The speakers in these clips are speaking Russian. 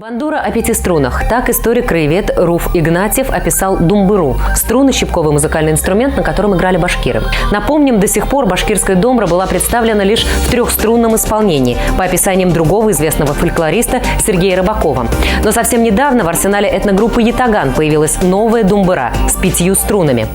Бандура о 5 струнах. Так историк-краевед Руф Игнатьев описал думбыру – струнный щипковый музыкальный инструмент, на котором играли башкиры. Напомним, до сих пор башкирская домбра была представлена лишь в трехструнном исполнении, по описаниям другого известного фольклориста Сергея Рыбакова. Но совсем недавно в арсенале этногруппы «Ятаган» появилась новая думбыра с 5 струнами.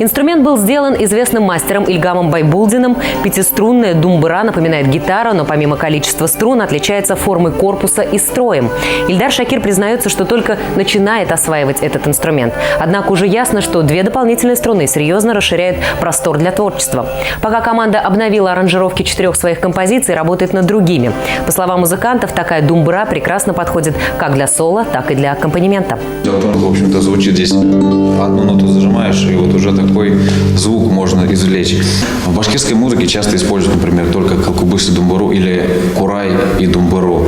Инструмент был сделан известным мастером Ильгамом Байбулдиным. Пятиструнная думбыра напоминает гитару, но помимо количества струн отличается формой корпуса и строем. Ильдар Шакир признается, что только начинает осваивать этот инструмент. Однако уже ясно, что 2 дополнительные струны серьезно расширяют простор для творчества. Пока команда обновила аранжировки 4 своих композиций, работает над другими. По словам музыкантов, такая думбыра прекрасно подходит как для соло, так и для аккомпанемента. В общем-то, звучит здесь. Одну ноту зажимаешь, и вот уже такой звук можно извлечь. В башкирской музыке часто используют, например, только калкубыс и думбуру или курай и думбуру.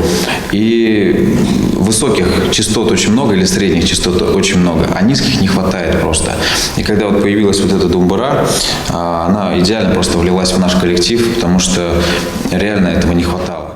И высоких частот очень много или средних частот очень много, а низких не хватает просто. И когда вот появилась вот эта думбура, она идеально просто влилась в наш коллектив, потому что реально этого не хватало.